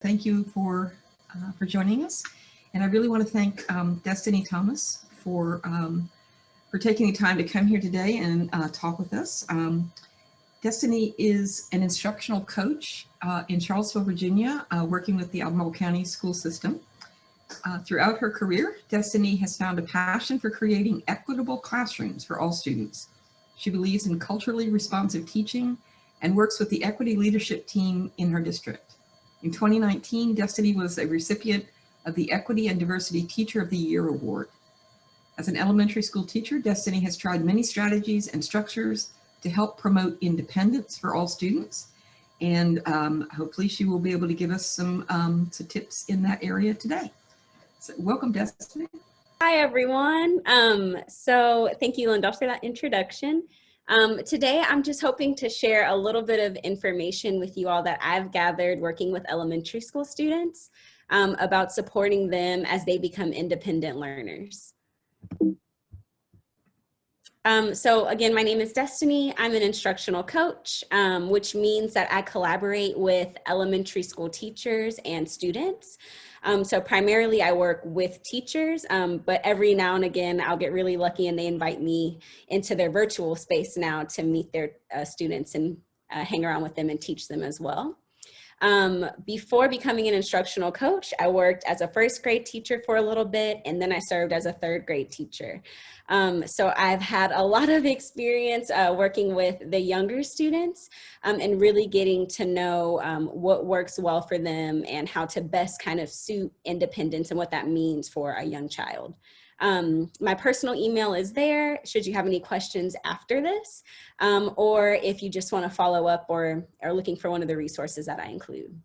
Thank you for joining us. And I really want to thank Destinie Thomas for taking the time to come here today and talk with us. Destinie is an instructional coach in Charlottesville, Virginia, working with the Albemarle County school system. Throughout her career, Destinie has found a passion for creating equitable classrooms for all students. She believes in culturally responsive teaching and works with the equity leadership team in her district. In 2019, Destinie was a recipient of the Equity and Diversity Teacher of the Year Award. As an elementary school teacher, Destinie has tried many strategies and structures to help promote independence for all students. And hopefully she will be able to give us some tips in that area today. So welcome, Destinie. Hi, everyone. So thank you, Linda, for that introduction. Today, I'm just hoping to share a little bit of information with you all that I've gathered working with elementary school students about supporting them as they become independent learners. So again, my name is Destinie. I'm an instructional coach, which means that I collaborate with elementary school teachers and students. So primarily I work with teachers, but every now and again, I'll get really lucky and they invite me into their virtual space now to meet their students and hang around with them and teach them as well. Before becoming an instructional coach, I worked as a first grade teacher for a little bit, and then I served as a third grade teacher. So I've had a lot of experience working with the younger students and really getting to know what works well for them and how to best kind of suit independence and what that means for a young child. My personal email is there should you have any questions after this, or if you just want to follow up or are looking for one of the resources that I include.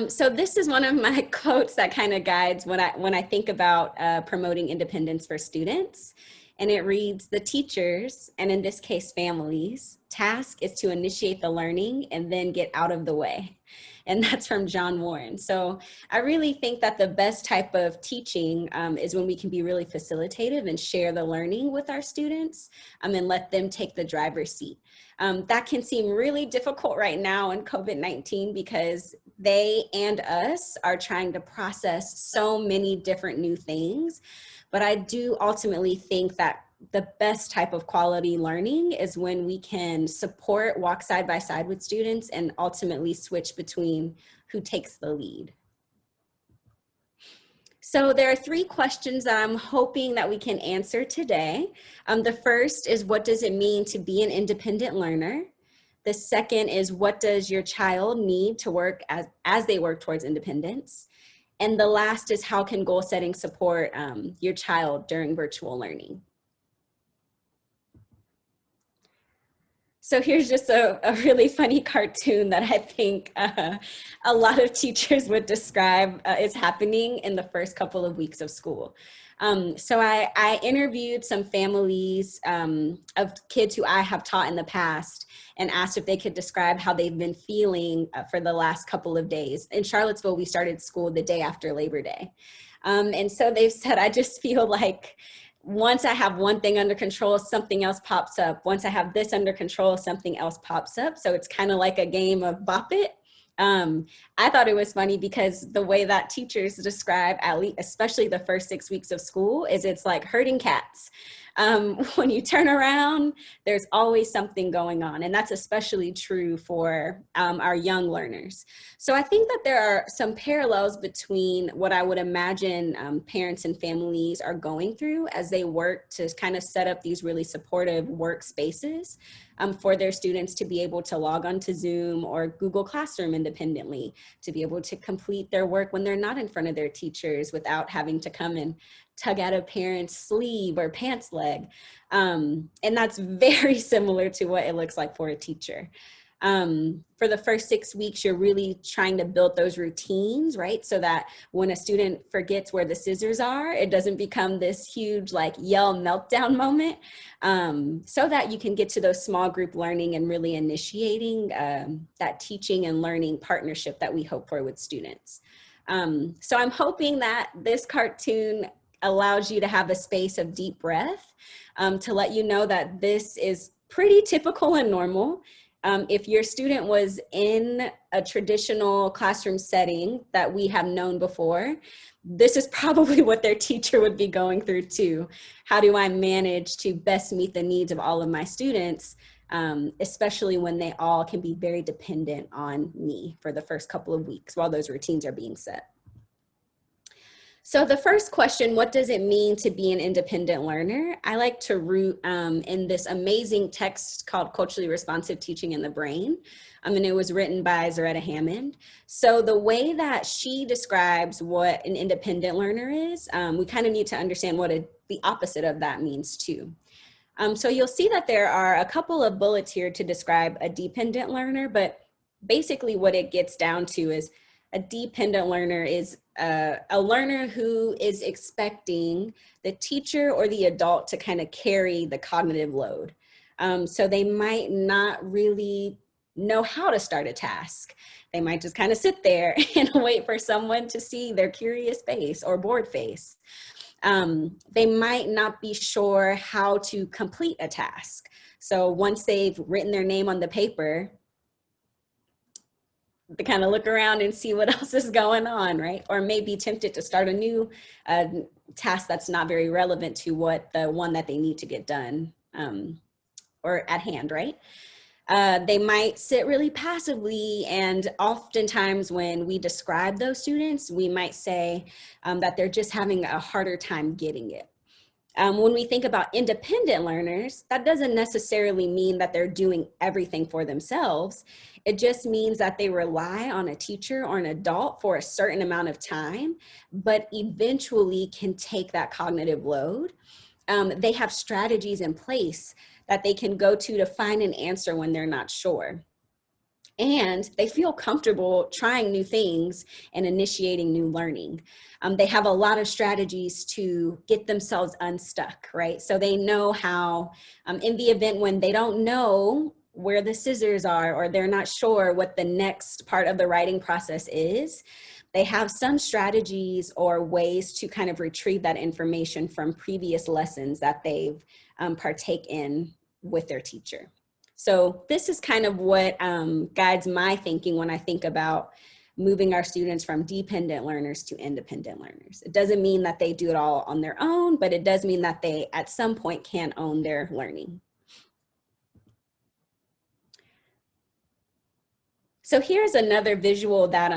So this is one of my quotes that kind of guides when I think about promoting independence for students. And it reads, "The teachers, and in this case families, task is to initiate the learning and then get out of the way." And that's from John Warren. So I really think that the best type of teaching is when we can be really facilitative and share the learning with our students and let them take the driver's seat. That can seem really difficult right now in COVID-19 because they and us are trying to process so many different new things. But I do ultimately think that the best type of quality learning is when we can support, walk side by side with students, and ultimately switch between who takes the lead. So there are 3 questions that I'm hoping that we can answer today. The first is, what does it mean to be an independent learner? The second is, what does your child need to work as they work towards independence? And the last is, how can goal setting support your child during virtual learning? So here's just a really funny cartoon that I think a lot of teachers would describe is happening in the first couple of weeks of school. So I interviewed some families of kids who I have taught in the past and asked if they could describe how they've been feeling for the last couple of days. In Charlottesville, we started school the day after Labor Day. And so they've said, I just feel like once I have one thing under control, something else pops up. Once I have this under control, something else pops up. So it's kind of like a game of bop it. I thought it was funny because the way that teachers describe, at least, especially the first 6 weeks of school, is it's like herding cats. When you turn around, there's always something going on. And that's especially true for our young learners. So I think that there are some parallels between what I would imagine parents and families are going through as they work to kind of set up these really supportive workspaces for their students to be able to log on to Zoom or Google Classroom independently, to be able to complete their work when they're not in front of their teachers without having to come and tug at a parent's sleeve or pants leg. And that's very similar to what it looks like for a teacher. For the first 6 weeks, you're really trying to build those routines, right? So that when a student forgets where the scissors are, it doesn't become this huge like yell meltdown moment, so that you can get to those small group learning and really initiating that teaching and learning partnership that we hope for with students. So I'm hoping that this cartoon allows you to have a space of deep breath to let you know that this is pretty typical and normal. If your student was in a traditional classroom setting that we have known before, this is probably what their teacher would be going through too. How do I manage to best meet the needs of all of my students, especially when they all can be very dependent on me for the first couple of weeks while those routines are being set? So the first question, what does it mean to be an independent learner? I like to root in this amazing text called Culturally Responsive Teaching in the Brain. And it was written by Zaretta Hammond. So the way that she describes what an independent learner is, we kind of need to understand what the opposite of that means too. So you'll see that there are a couple of bullets here to describe a dependent learner, but basically what it gets down to is a dependent learner is a learner who is expecting the teacher or the adult to kind of carry the cognitive load. So they might not really know how to start a task. They might just kind of sit there and wait for someone to see their curious face or bored face. They might not be sure how to complete a task. So once they've written their name on the paper, they kind of look around and see what else is going on, right? Or may be tempted to start a new task that's not very relevant to what the one that they need to get done or at hand, right? They might sit really passively, and oftentimes when we describe those students, we might say that they're just having a harder time getting it. When we think about independent learners, that doesn't necessarily mean that they're doing everything for themselves. It just means that they rely on a teacher or an adult for a certain amount of time, but eventually can take that cognitive load. They have strategies in place that they can go to find an answer when they're not sure. And they feel comfortable trying new things and initiating new learning. They have a lot of strategies to get themselves unstuck, right? So they know how, in the event when they don't know where the scissors are, or they're not sure what the next part of the writing process is, they have some strategies or ways to kind of retrieve that information from previous lessons that they've partake in with their teacher. So this is kind of what guides my thinking when I think about moving our students from dependent learners to independent learners. It doesn't mean that they do it all on their own, but it does mean that they at some point can own their learning. So here's another visual that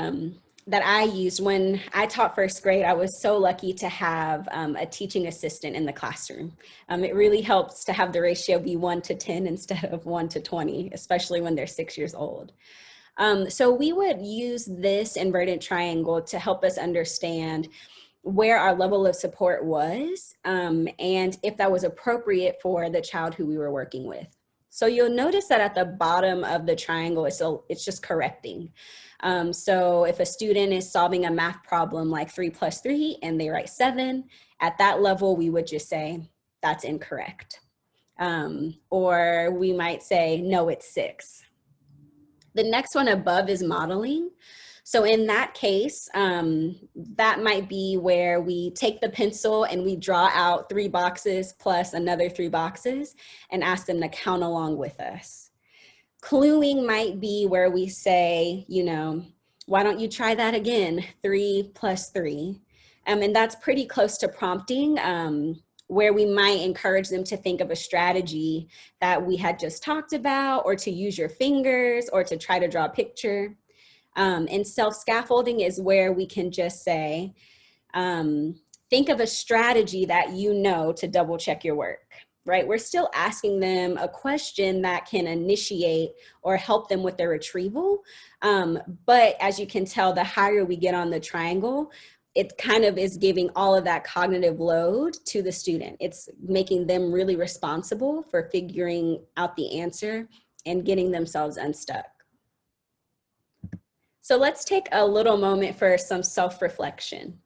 I used when I taught first grade. I was so lucky to have a teaching assistant in the classroom. It really helps to have the ratio be 1:10 instead of 1:20, especially when they're 6 years old. So we would use this inverted triangle to help us understand where our level of support was and if that was appropriate for the child who we were working with. So you'll notice that at the bottom of the triangle, it's just correcting. So if a student is solving a math problem like 3 + 3 and they write 7, at that level, we would just say, that's incorrect. Or we might say, no, it's 6. The next one above is modeling. So in that case, that might be where we take the pencil and we draw out 3 boxes plus another 3 boxes and ask them to count along with us. Cluing might be where we say, you know, why don't you try that again? 3 + 3. And that's pretty close to prompting, where we might encourage them to think of a strategy that we had just talked about, or to use your fingers, or to try to draw a picture. And self-scaffolding is where we can just say, think of a strategy that you know to double check your work, right? We're still asking them a question that can initiate or help them with their retrieval. But as you can tell, the higher we get on the triangle, it kind of is giving all of that cognitive load to the student. It's making them really responsible for figuring out the answer and getting themselves unstuck. So let's take a little moment for some self-reflection.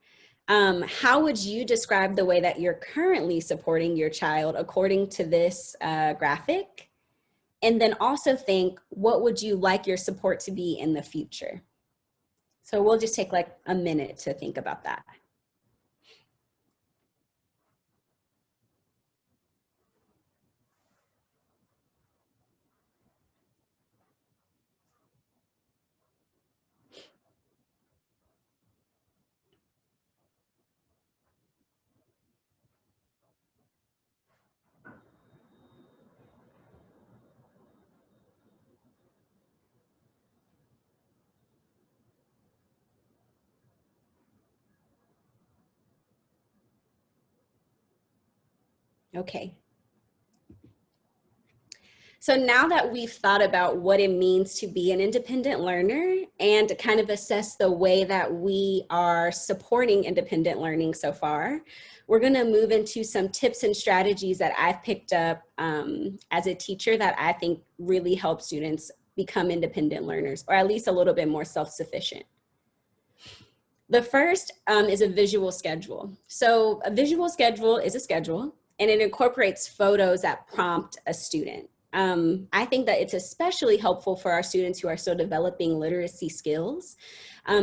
How would you describe the way that you're currently supporting your child according to this graphic? And then also think, what would you like your support to be in the future? So we'll just take like a minute to think about that. Okay. So now that we've thought about what it means to be an independent learner and to kind of assess the way that we are supporting independent learning so far, we're going to move into some tips and strategies that I've picked up as a teacher that I think really help students become independent learners, or at least a little bit more self-sufficient. The first is a visual schedule. So a visual schedule is a schedule, and it incorporates photos that prompt a student. I think that it's especially helpful for our students who are still developing literacy skills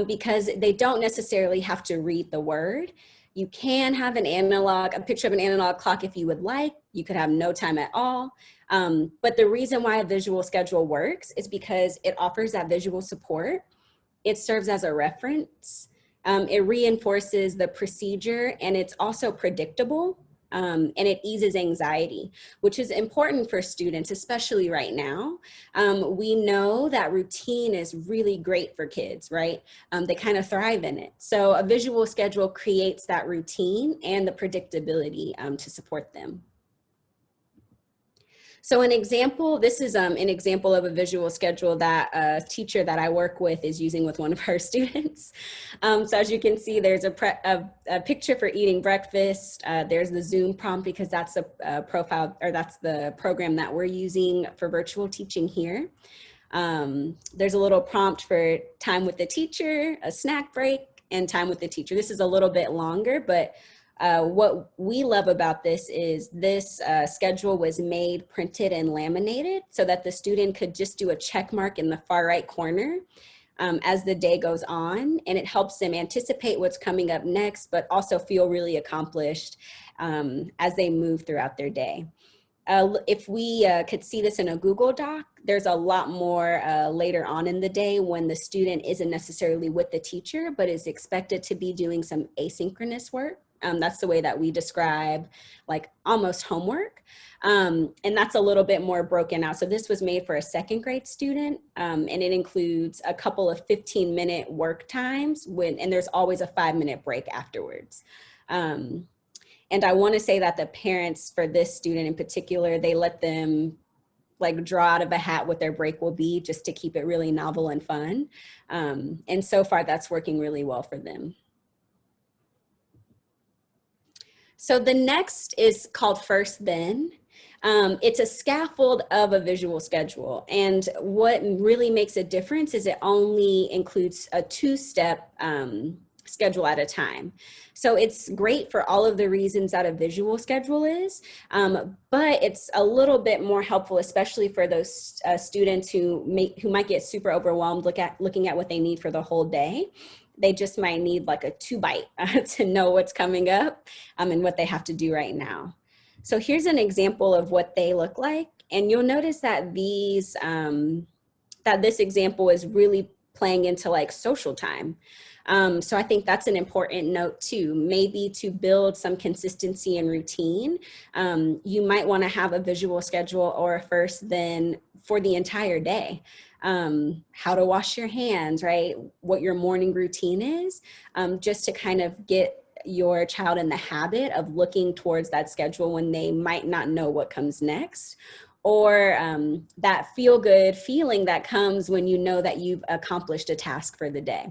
because they don't necessarily have to read the word. You can have a picture of an analog clock if you would like. You could have no time at all. But the reason why a visual schedule works is because it offers that visual support. It serves as a reference. It reinforces the procedure, and it's also predictable. And it eases anxiety, which is important for students, especially right now. We know that routine is really great for kids, right? They kind of thrive in it. So a visual schedule creates that routine and the predictability to support them. So this is an example of a visual schedule that a teacher that I work with is using with one of her students. So as you can see, there's a picture for eating breakfast. There's the Zoom prompt because that's a profile, or that's the program that we're using for virtual teaching here. There's a little prompt for time with the teacher, a snack break, and time with the teacher. This is a little bit longer, but what we love about this is this schedule was made, printed, and laminated so that the student could just do a check mark in the far right corner as the day goes on, and it helps them anticipate what's coming up next, but also feel really accomplished as they move throughout their day. If we could see this in a Google Doc, there's a lot more later on in the day when the student isn't necessarily with the teacher, but is expected to be doing some asynchronous work. That's the way that we describe like almost homework. And that's a little bit more broken out. So this was made for a second grade student, and it includes a couple of 15-minute work times and there's always a 5-minute break afterwards. And I want to say that the parents for this student in particular, they let them like draw out of a hat what their break will be just to keep it really novel and fun. And so far that's working really well for them. So the next is called First Then. It's a scaffold of a visual schedule. And what really makes a difference is it only includes a 2-step schedule at a time. So it's great for all of the reasons that a visual schedule is, but it's a little bit more helpful, especially for those students who might get super overwhelmed looking at what they need for the whole day. They just might need like a 2-bite to know what's coming up and what they have to do right now. So here's an example of what they look like. And you'll notice that this example is really playing into like social time. So I think that's an important note too, maybe to build some consistency and routine. You might want to have a visual schedule or a First Then for the entire day. How to wash your hands, right? What your morning routine is, just to kind of get your child in the habit of looking towards that schedule when they might not know what comes next, or that feel-good feeling that comes when you know that you've accomplished a task for the day.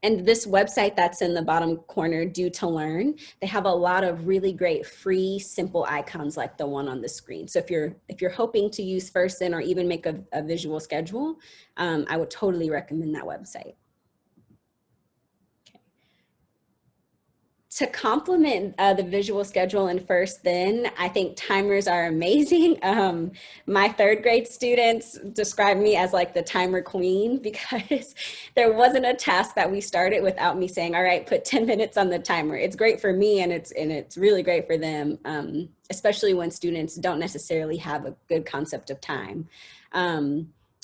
And this website that's in the bottom corner, Do to Learn, they have a lot of really great free, simple icons like the one on the screen. So if you're hoping to use First Then or even make a visual schedule, I would totally recommend that website. To complement the visual schedule in First Then, I think timers are amazing. My 3rd grade students describe me as like the timer queen because there wasn't a task that we started without me saying, all right, put 10 minutes on the timer. It's great for me and it's really great for them, especially when students don't necessarily have a good concept of time.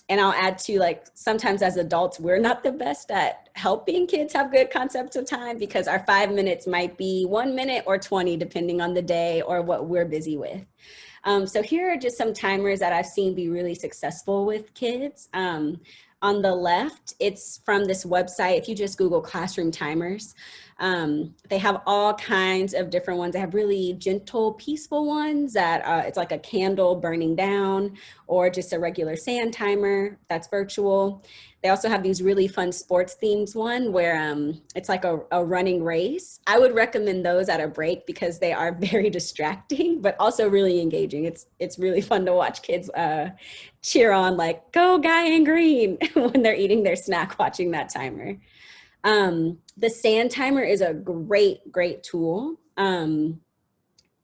And I'll add to, like, sometimes as adults, we're not the best at helping kids have good concepts of time because our 5 minutes might be 1 minute or 20, depending on the day or what we're busy with. So here are just some timers that I've seen be really successful with kids. On On the left, it's from this website. If you just Google classroom timers, they have all kinds of different ones. They have really gentle, peaceful ones that it's like a candle burning down, or just a regular sand timer that's virtual. They also have these really fun sports themes one where it's like a running race. I would recommend those at a break because they are very distracting, but also really engaging. It's really fun to watch kids cheer on, like, go guy in green, when they're eating their snack watching that timer. The sand timer is a great tool.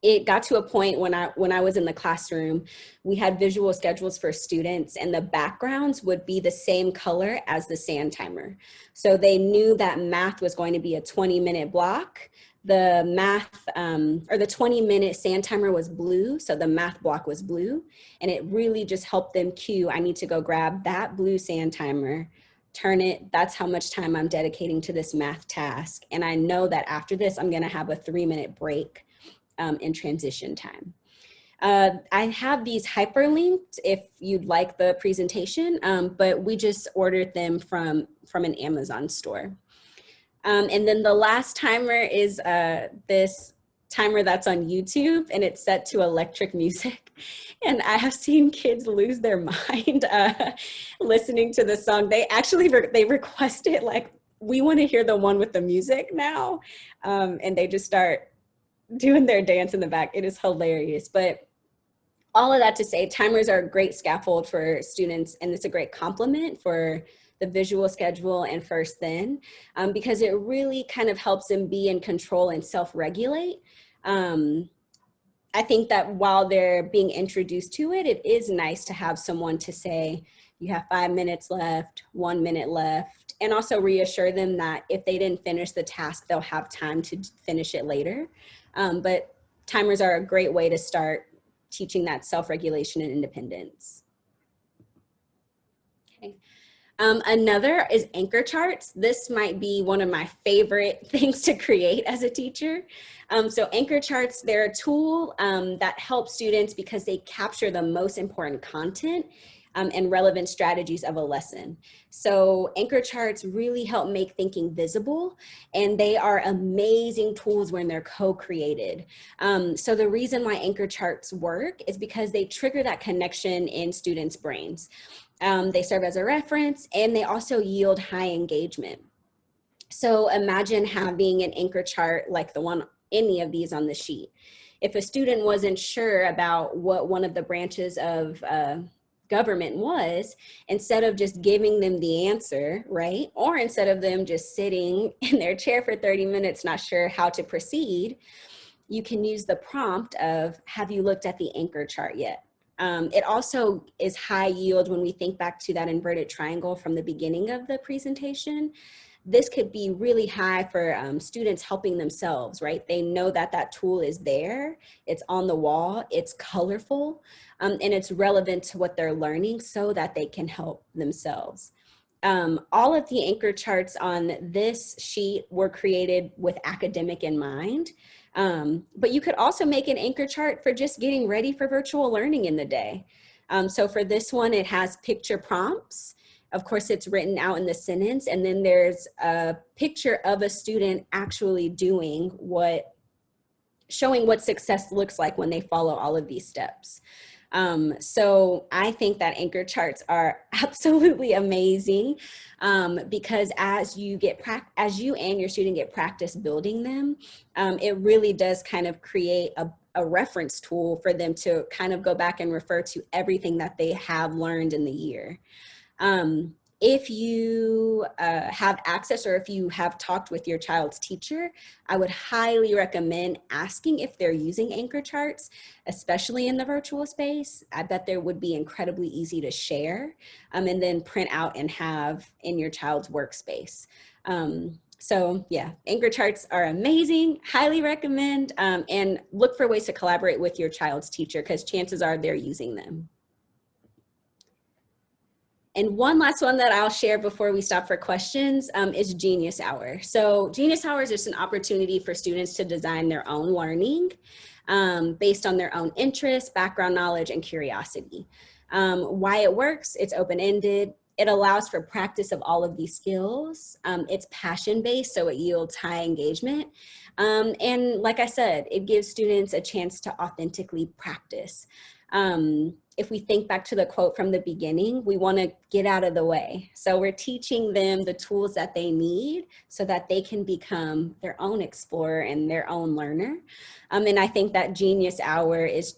It got to a point when I was in the classroom, we had visual schedules for students, and the backgrounds would be the same color as the sand timer. So they knew that math was going to be a 20-minute block. The math or the 20-minute sand timer was blue, so the math block was blue, and it really just helped them cue, I need to go grab that blue sand timer, turn it, that's how much time I'm dedicating to this math task. And I know that after this, I'm gonna have a 3-minute break in transition time. I have these hyperlinked if you'd like the presentation, but we just ordered them from an Amazon store. And then the last timer is this timer that's on YouTube, and it's set to electric music. And I have seen kids lose their mind listening to the song. They actually, they requested, like, we want to hear the one with the music now. And they just start doing their dance in the back. It is hilarious. But all of that to say, timers are a great scaffold for students, and it's a great complement for the visual schedule and First Then, because it really kind of helps them be in control and self-regulate. I think that while they're being introduced to it, it is nice to have someone to say, you have 5 minutes left, 1 minute left, and also reassure them that if they didn't finish the task, they'll have time to finish it later. But timers are a great way to start teaching that self-regulation and independence. Okay. Another is anchor charts. This might be one of my favorite things to create as a teacher. So anchor charts, they're a tool that helps students because they capture the most important content and relevant strategies of a lesson. So anchor charts really help make thinking visible, and they are amazing tools when they're co-created. So the reason why anchor charts work is because they trigger that connection in students' brains. They serve as a reference, and they also yield high engagement. So imagine having an anchor chart like the one, any of these on the sheet. If a student wasn't sure about what one of the branches of government was, instead of just giving them the answer, right? Or instead of them just sitting in their chair for 30 minutes, not sure how to proceed, you can use the prompt of, have you looked at the anchor chart yet? It also is high yield when we think back to that inverted triangle from the beginning of the presentation. This could be really high for students helping themselves, right? They know that that tool is there, it's on the wall, it's colorful, and it's relevant to what they're learning so that they can help themselves. All of the anchor charts on this sheet were created with academic in mind, but you could also make an anchor chart for just getting ready for virtual learning in the day. So for this one, it has picture prompts. Of course, it's written out in the sentence, and then there's a picture of a student actually doing what, showing what success looks like when they follow all of these steps. So I think that anchor charts are absolutely amazing because as you and your student get practice building them, it really does kind of create a reference tool for them to kind of go back and refer to everything that they have learned in the year. If you have access, or if you have talked with your child's teacher, I would highly recommend asking if they're using anchor charts, especially in the virtual space. I bet they would be incredibly easy to share and then print out and have in your child's workspace. So yeah, anchor charts are amazing, highly recommend, and look for ways to collaborate with your child's teacher because chances are they're using them. And one last one that I'll share before we stop for questions is Genius Hour. So Genius Hour is just an opportunity for students to design their own learning based on their own interests, background knowledge, and curiosity. Why it works, it's open-ended. it allows for practice of all of these skills. It's passion-based, so it yields high engagement. And like I said, it gives students a chance to authentically practice. If we think back to the quote from the beginning, we want to get out of the way. So we're teaching them the tools that they need so that they can become their own explorer and their own learner. And I think that Genius Hour is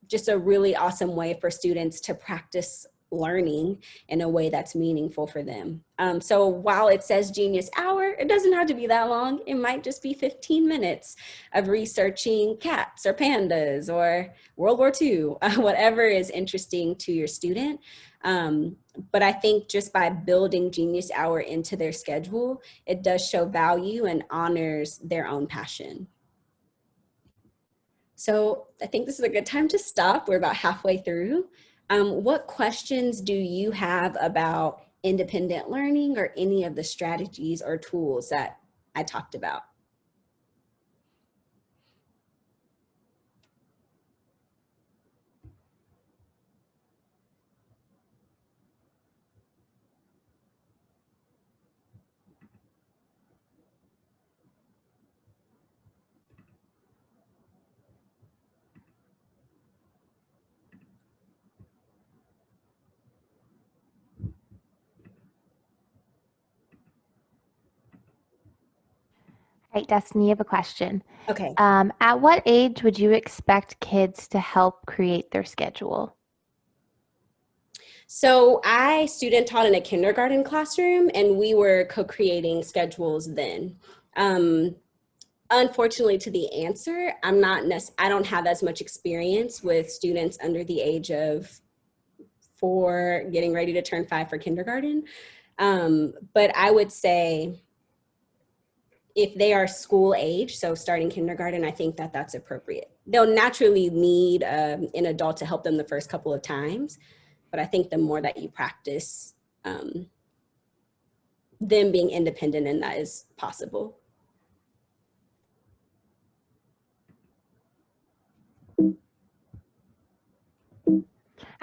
just a really awesome way for students to practice learning in a way that's meaningful for them. So while it says Genius Hour, it doesn't have to be that long. It might just be 15 minutes of researching cats or pandas or World War II, whatever is interesting to your student. But I think just by building Genius Hour into their schedule, it does show value and honors their own passion. So I think this is a good time to stop. We're about halfway through. What questions do you have about independent learning or any of the strategies or tools that I talked about? Right, Destiny, you have a question. Okay. At what age would you expect kids to help create their schedule? So I student taught in a kindergarten classroom, and we were co-creating schedules then. Unfortunately, to the answer, I don't have as much experience with students under the age of 4, getting ready to turn 5 for kindergarten. But I would say if they are school age, so starting kindergarten, I think that that's appropriate. They'll naturally need an adult to help them the first couple of times, but I think the more that you practice, them being independent, and that is possible. All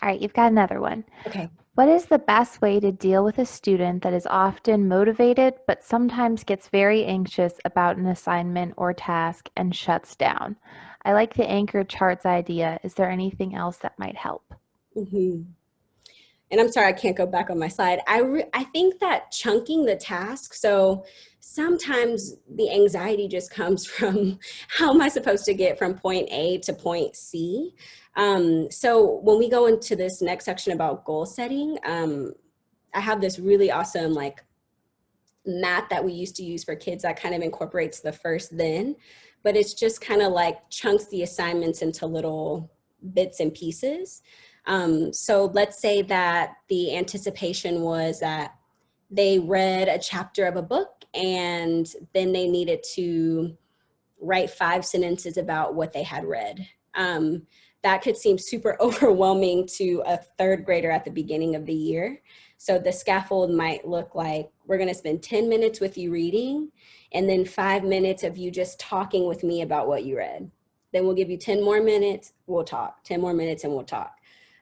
right, you've got another one. Okay. What is the best way to deal with a student that is often motivated but sometimes gets very anxious about an assignment or task and shuts down? I like the anchor charts idea. Is there anything else that might help? Mm-hmm. And I'm sorry, I can't go back on my slide. I think that chunking the task, so sometimes the anxiety just comes from how am I supposed to get from point A to point C? So when we go into this next section about goal setting, I have this really awesome like mat that we used to use for kids that kind of incorporates the first then, but it's just kind of like chunks the assignments into little bits and pieces. So let's say that the anticipation was that they read a chapter of a book and then they needed to write 5 sentences about what they had read. That could seem super overwhelming to a 3rd grader at the beginning of the year. So the scaffold might look like, we're gonna spend 10 minutes with you reading and then 5 minutes of you just talking with me about what you read. Then we'll give you 10 more minutes, we'll talk, 10 more minutes and we'll talk.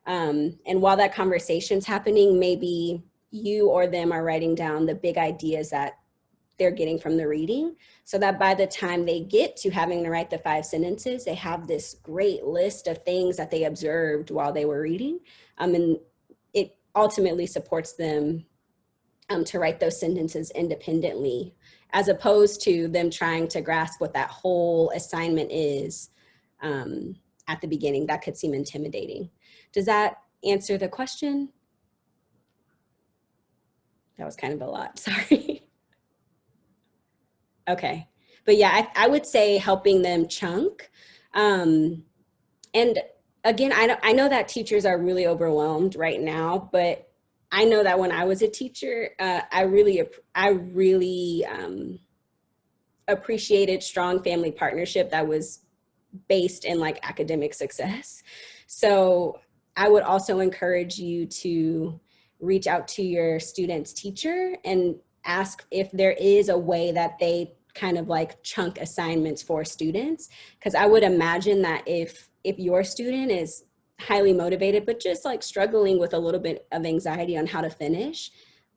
And while that conversation's happening, maybe you or them are writing down the big ideas that they're getting from the reading, so that by the time they get to having to write the 5 sentences, they have this great list of things that they observed while they were reading. And it ultimately supports them to write those sentences independently, as opposed to them trying to grasp what that whole assignment is at the beginning. That could seem intimidating. Does that answer the question? That was kind of a lot, sorry. Okay, but yeah, I would say helping them chunk. And again, I know that teachers are really overwhelmed right now, but I know that when I was a teacher, I really appreciated strong family partnership that was based in like academic success. So I would also encourage you to reach out to your student's teacher and ask if there is a way that they kind of like chunk assignments for students. Because I would imagine that if your student highly motivated, but just like struggling with a little bit of anxiety on how to finish,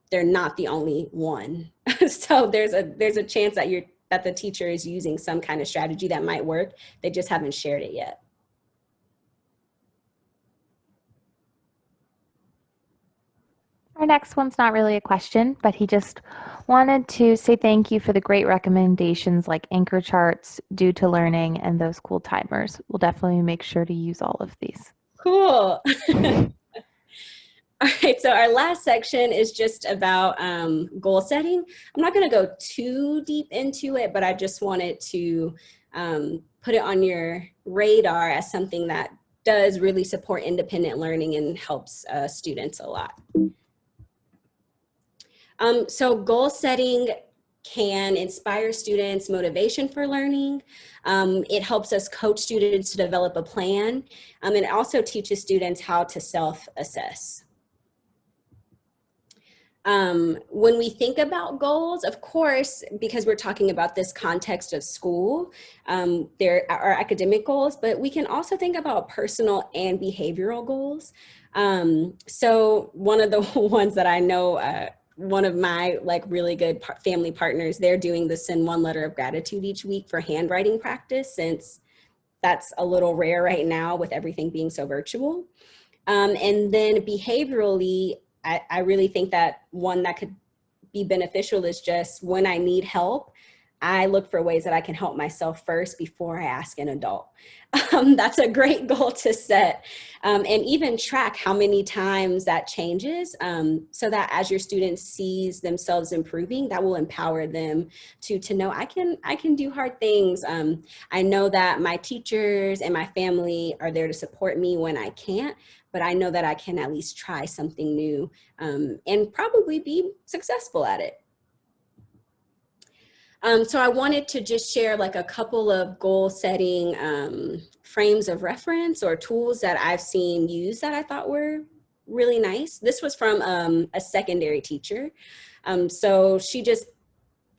they're not the only one. So there's a chance that the teacher is using some kind of strategy that might work. They just haven't shared it yet. Our next one's not really a question, but he just wanted to say thank you for the great recommendations like anchor charts, due to learning, and those cool timers. We'll definitely make sure to use all of these. Cool. All right, so our last section is just about goal setting. I'm not going to go too deep into it, but I just wanted to put it on your radar as something that does really support independent learning and helps students a lot. So goal setting can inspire students' motivation for learning. It helps us coach students to develop a plan. And it also teaches students how to self-assess. When we think about goals, of course, because we're talking about this context of school, there are academic goals, but we can also think about personal and behavioral goals. So one of the ones that I know, one of my like really good family partners, they're doing the send one letter of gratitude each week for handwriting practice, since that's a little rare right now with everything being so virtual. And then behaviorally, I really think that one that could be beneficial is just when I need help, I look for ways that I can help myself first before I ask an adult. That's a great goal to set, and even track how many times that changes, so that as your student sees themselves improving, that will empower them to know I can do hard things. I know that my teachers and my family are there to support me when I can't, but I know that I can at least try something new and probably be successful at it. So I wanted to just share like a couple of goal setting frames of reference or tools that I've seen used that I thought were really nice. This was from a secondary teacher. So she just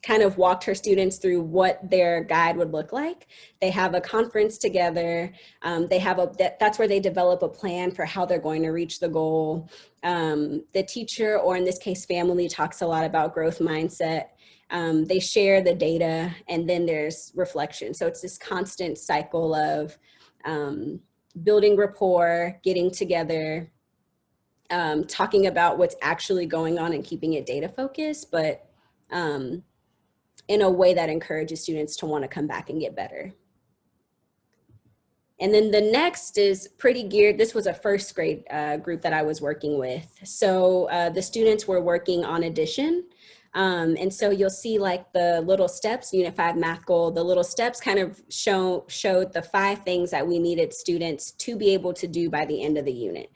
kind of walked her students through what their guide would look like. They have a conference together. That's where they develop a plan for how they're going to reach the goal. The teacher, or in this case, family, talks a lot about growth mindset. They share the data, and then there's reflection. So it's this constant cycle of building rapport, getting together, talking about what's actually going on and keeping it data focused, but in a way that encourages students to want to come back and get better. And then the next is pretty geared. This was a first grade group that I was working with. So the students were working on addition. And so you'll see like the little steps, Unit 5 math goal, the little steps kind of showed the 5 things that we needed students to be able to do by the end of the unit.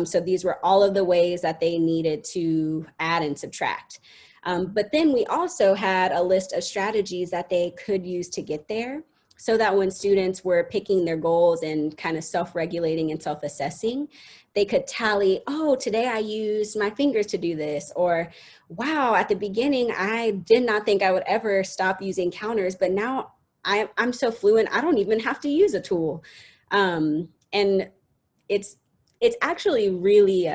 So these were all of the ways that they needed to add and subtract. But then we also had a list of strategies that they could use to get there, so that when students were picking their goals and kind of self-regulating and self-assessing, they could tally, oh, today I used my fingers to do this, or wow, at the beginning, I did not think I would ever stop using counters, but now I'm so fluent, I don't even have to use a tool. And it's actually really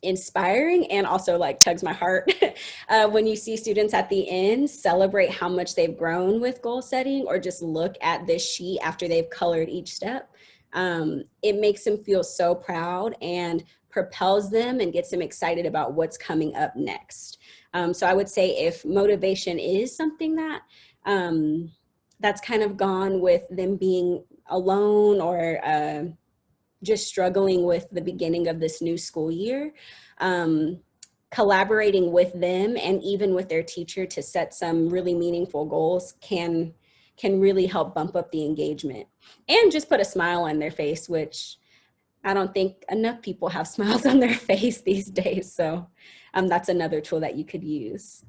inspiring, and also like tugs my heart when you see students at the end celebrate how much they've grown with goal setting, or just look at this sheet after they've colored each step. It makes them feel so proud and propels them and gets them excited about what's coming up next. So I would say if motivation is something that that's kind of gone with them being alone, or just struggling with the beginning of this new school year, collaborating with them and even with their teacher to set some really meaningful goals can really help bump up the engagement and just put a smile on their face, which I don't think enough people have smiles on their face these days. So that's another tool that you could use.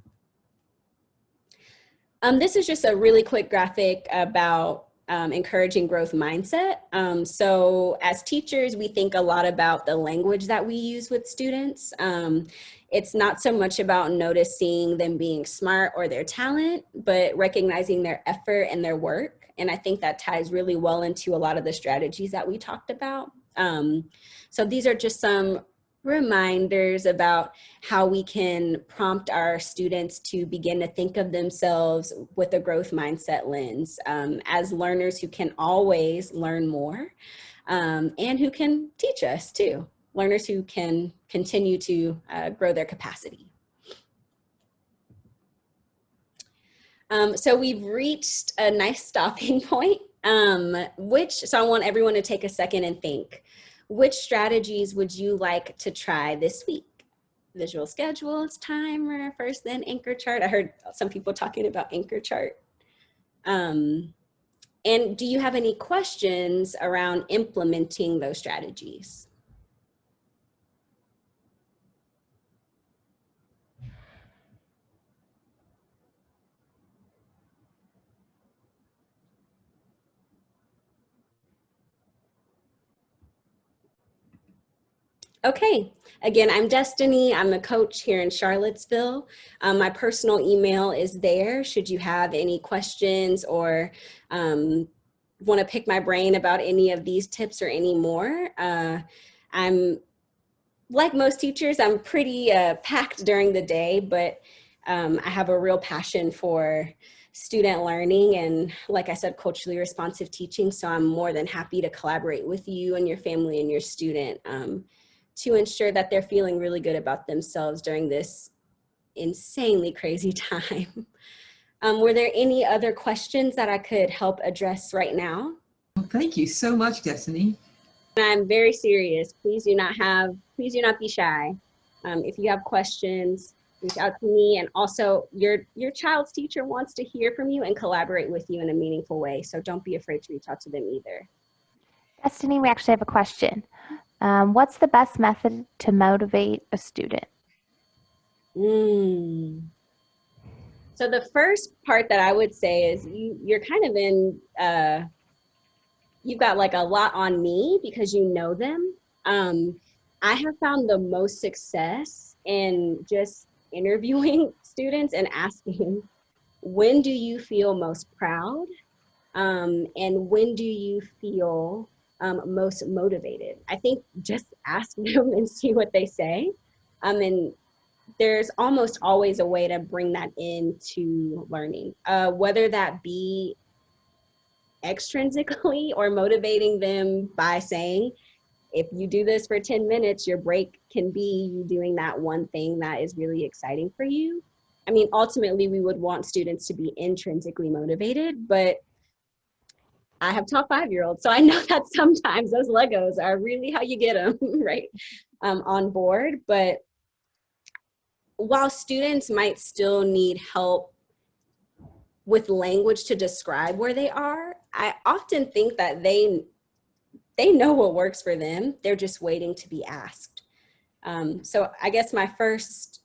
This is just a really quick graphic about encouraging growth mindset. So as teachers, we think a lot about the language that we use with students. It's not so much about noticing them being smart or their talent, but recognizing their effort and their work. And I think that ties really well into a lot of the strategies that we talked about. So these are just some reminders about how we can prompt our students to begin to think of themselves with a growth mindset lens, as learners who can always learn more, and who can teach us too, learners who can continue to grow their capacity. So we've reached a nice stopping point, so I want everyone to take a second and think, which strategies would you like to try this week? Visual schedules, timer, first then anchor chart. I heard some people talking about anchor chart. And do you have any questions around implementing those strategies? Okay, again, I'm Destiny. I'm a coach here in Charlottesville. My personal email is there should you have any questions or want to pick my brain about any of these tips or any more. I'm, like most teachers, I'm pretty packed during the day, but I have a real passion for student learning and, like I said, culturally responsive teaching. So I'm more than happy to collaborate with you and your family and your student to ensure that they're feeling really good about themselves during this insanely crazy time. Were there any other questions that I could help address right now? Well, thank you so much, Destiny. I'm very serious. Please do not be shy. If you have questions, reach out to me. And also your child's teacher wants to hear from you and collaborate with you in a meaningful way. So don't be afraid to reach out to them either. Destiny, we actually have a question. What's the best method to motivate a student? So the first part that I would say is you're kind of in, you've got like a lot on me because you know them. I have found the most success in just interviewing students and asking, when do you feel most proud? And when do you feel most motivated? I think just ask them and see what they say. And there's almost always a way to bring that into learning, whether that be extrinsically or motivating them by saying, if you do this for 10 minutes, your break can be you doing that one thing that is really exciting for you. I mean, ultimately, we would want students to be intrinsically motivated, but I have taught 5-year-olds, so I know that sometimes those Legos are really how you get them, right, on board. But while students might still need help with language to describe where they are, I often think that they know what works for them. They're just waiting to be asked. So I guess my first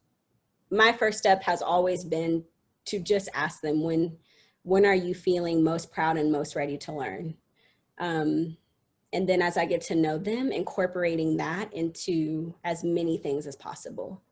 step has always been to just ask them, when are you feeling most proud and most ready to learn? And then as I get to know them, incorporating that into as many things as possible.